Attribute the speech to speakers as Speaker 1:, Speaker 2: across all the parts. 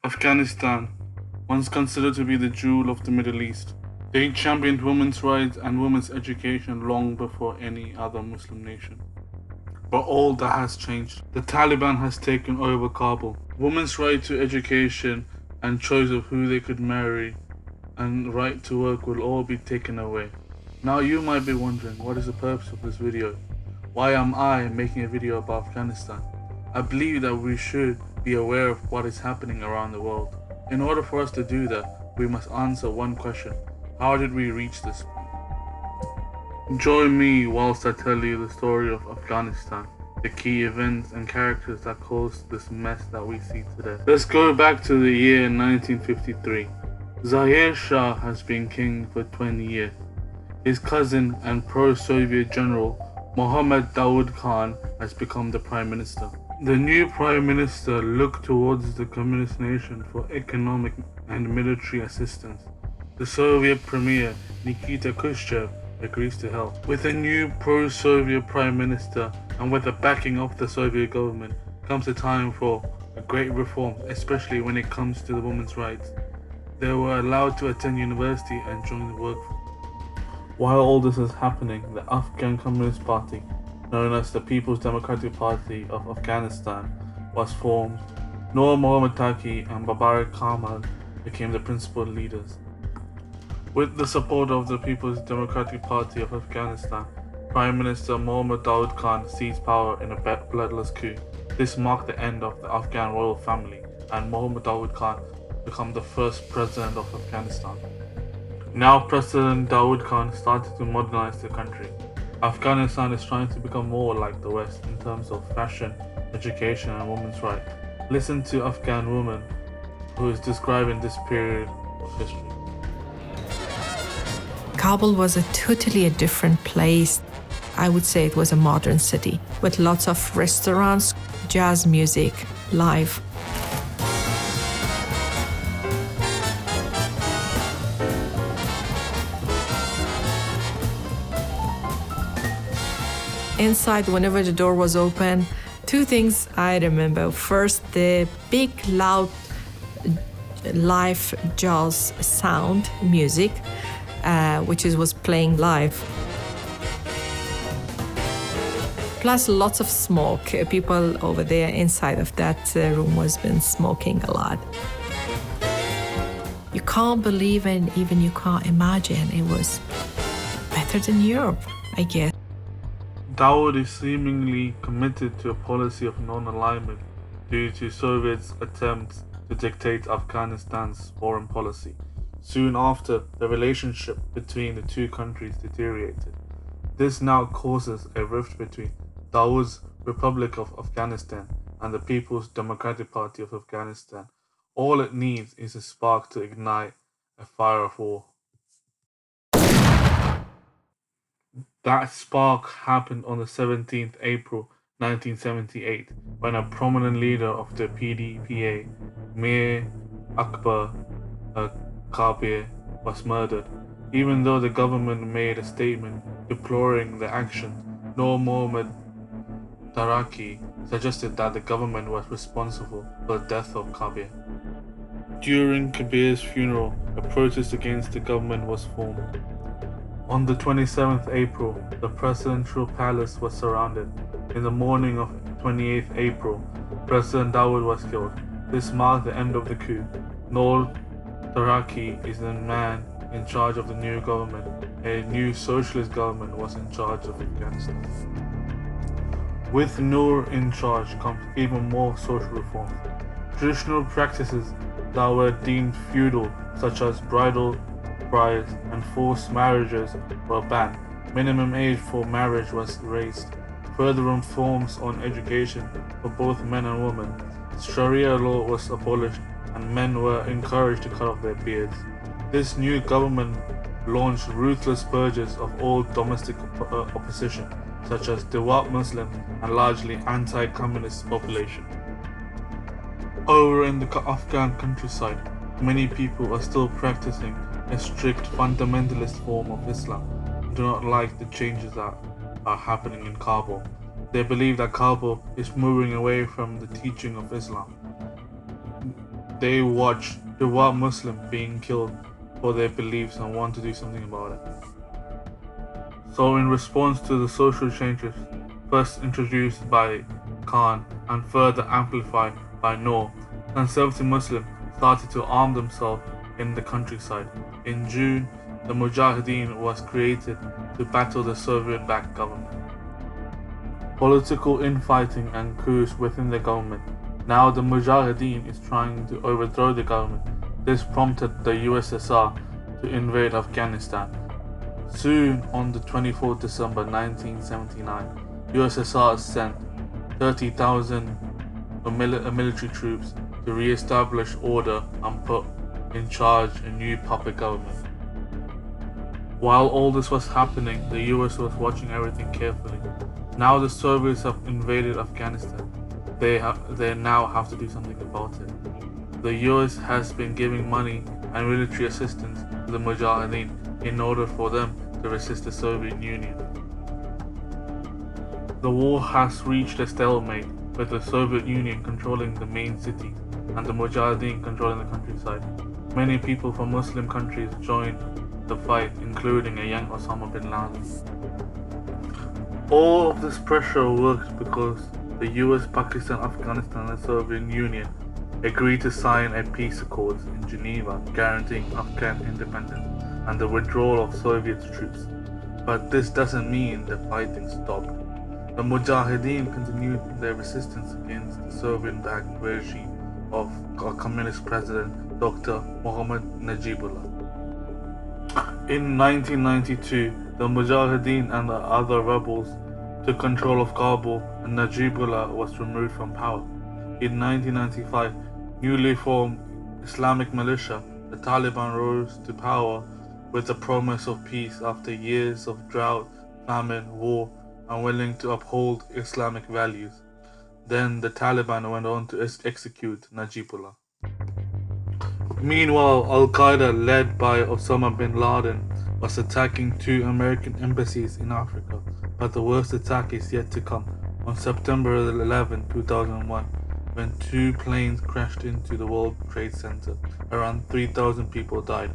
Speaker 1: Afghanistan, once considered to be the jewel of the Middle East, they championed women's rights and women's education long before any other Muslim nation. But all that has changed. The Taliban has taken over Kabul. Women's right to education and choice of who they could marry and right to work will all be taken away. Now you might be wondering, what is the purpose of this video? Why am I making a video about Afghanistan? I believe that we should be aware of what is happening around the world. In order for us to do that, we must answer one question. How did we reach this point? Join me whilst I tell you the story of Afghanistan, the key events and characters that caused this mess that we see today. Let's go back to the year 1953. Zahir Shah has been king for 20 years. His cousin and pro-Soviet general Mohammad Daoud Khan has become the prime minister. The new prime minister looked towards the communist nation for economic and military assistance. The Soviet premier Nikita Khrushchev agrees to help. With a new pro-Soviet prime minister and with the backing of the Soviet government comes a time for a great reform, especially when it comes to the women's rights. They were allowed to attend university and join the workforce. While all this is happening, the Afghan Communist Party, known as the People's Democratic Party of Afghanistan, was formed. Noor Mohammad Taqi and Babar Kamal became the principal leaders. With the support of the People's Democratic Party of Afghanistan, Prime Minister Mohammad Daoud Khan seized power in a bloodless coup. This marked the end of the Afghan royal family, and Mohammad Daoud Khan became the first president of Afghanistan. Now President Daoud Khan started to modernize the country. Afghanistan is trying to become more like the West in terms of fashion, education and women's rights. Listen to Afghan woman who is describing this period of history.
Speaker 2: Kabul was a different place. I would say it was a modern city with lots of restaurants, jazz music, live. Inside, whenever the door was open, two things I remember. First, the big, loud, live jazz sound music, which was playing live. Plus, lots of smoke. People over there inside of that room was been smoking a lot. You can't believe and even you can't imagine. It was better than Europe, I guess.
Speaker 1: Daoud is seemingly committed to a policy of non-alignment due to Soviets' attempts to dictate Afghanistan's foreign policy. Soon after, the relationship between the two countries deteriorated. This now causes a rift between Daoud's Republic of Afghanistan and the People's Democratic Party of Afghanistan. All it needs is a spark to ignite a fire of war. That spark happened on the 17th April 1978 when a prominent leader of the PDPA, Mir Akbar Kabir, was murdered. Even though the government made a statement deploring the action, Noor Mohammad Taqi suggested that the government was responsible for the death of Kabir. During Kabir's funeral, a protest against the government was formed. On the 27th April, the presidential palace was surrounded. In the morning of 28th April, President Daoud was killed. This marked the end of the coup. Noor Taqi is the man in charge of the new government. A new socialist government was in charge of Afghanistan. With Noor in charge comes even more social reforms. Traditional practices that were deemed feudal, such as bridal brides and forced marriages, were banned. Minimum age for marriage was raised. Further reforms on education for both men and women. Sharia law was abolished and men were encouraged to cut off their beards. This new government launched ruthless purges of all domestic opposition, such as devout Muslim and largely anti-communist population. Over in the Afghan countryside, many people are still practicing a strict fundamentalist form of Islam and do not like the changes that are happening in Kabul. They believe that Kabul is moving away from the teaching of Islam. they watch devout Muslims being killed for their beliefs and want to do something about it. So in response to the social changes first introduced by Khan and further amplified by Noor, conservative Muslims started to arm themselves in the countryside. In June, the Mujahideen was created to battle the Soviet-backed government. Political infighting and coups within the government. Now the Mujahideen is trying to overthrow the government. This prompted the USSR to invade Afghanistan. Soon, on the 24th December 1979, USSR sent 30,000 military troops to re-establish order and put in charge a new puppet government. While all this was happening, the US was watching everything carefully. Now the Soviets have invaded Afghanistan. They now have to do something about it. The US has been giving money and military assistance to the Mujahideen in order for them to resist the Soviet Union. The war has reached a stalemate, with the Soviet Union controlling the main cities and the Mujahideen controlling the countryside. Many people from Muslim countries joined the fight, including a young Osama bin Laden. All of this pressure worked because the US, Pakistan, Afghanistan and the Soviet Union agreed to sign a peace accord in Geneva guaranteeing Afghan independence and the withdrawal of Soviet troops. But this doesn't mean the fighting stopped. The Mujahideen continued their resistance against the Soviet-backed regime of Communist President Dr. Mohammad Najibullah. In 1992, the Mujahideen and the other rebels took control of Kabul and Najibullah was removed from power. In 1995, newly formed Islamic militia, the Taliban rose to power with the promise of peace after years of drought, famine, war, and willing to uphold Islamic values. Then the Taliban went on to execute Najibullah. Meanwhile, Al-Qaeda, led by Osama bin Laden, was attacking 2 American embassies in Africa, but the worst attack is yet to come. On September 11, 2001, when 2 planes crashed into the World Trade Center, around 3,000 people died.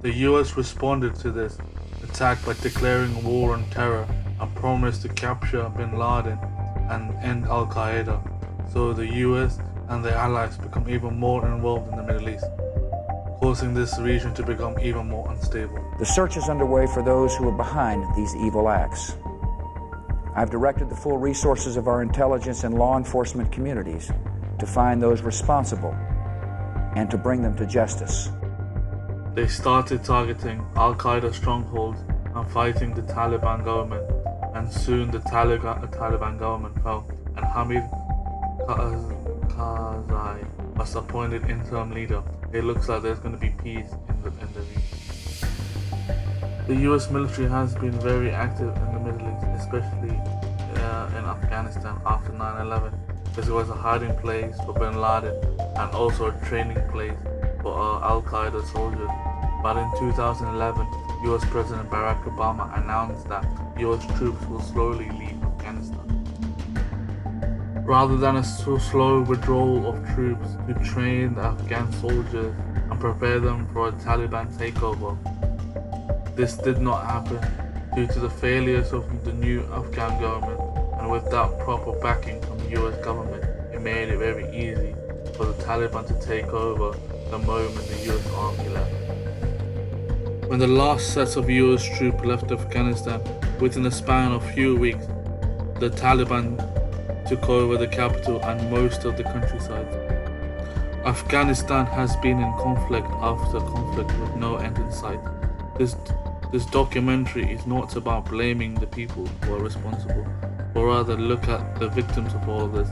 Speaker 1: The US responded to this attack by declaring war on terror and promised to capture bin Laden and end Al-Qaeda. So the US and their allies become even more involved in the Middle East, causing this region to become even more unstable.
Speaker 3: The search is underway for those who are behind these evil acts. I've directed the full resources of our intelligence and law enforcement communities to find those responsible and to bring them to justice.
Speaker 1: They started targeting Al-Qaeda strongholds and fighting the Taliban government, and soon the Taliban government fell, and Hamid Karzai was appointed interim leader. It looks like there's going to be peace in the region. The US military has been very active in the Middle East, especially in Afghanistan after 9/11, because it was a hiding place for bin Laden and also a training place for Al-Qaeda soldiers. But in 2011, US President Barack Obama announced that US troops will slowly leave Afghanistan. Rather than a slow withdrawal of troops to train the Afghan soldiers and prepare them for a Taliban takeover, this did not happen due to the failures of the new Afghan government, and without proper backing from the US government, it made it very easy for the Taliban to take over the moment the US army left. When the last set of US troops left Afghanistan, within a span of few weeks, the Taliban took over the capital and most of the countryside. Afghanistan has been in conflict after conflict with no end in sight. This documentary is not about blaming the people who are responsible, but rather look at the victims of all of this.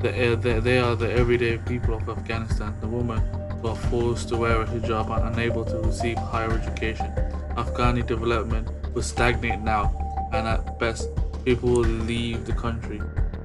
Speaker 1: They are the everyday people of Afghanistan, the women who are forced to wear a hijab and unable to receive higher education. Afghani development will stagnate now, and at best, people will leave the country.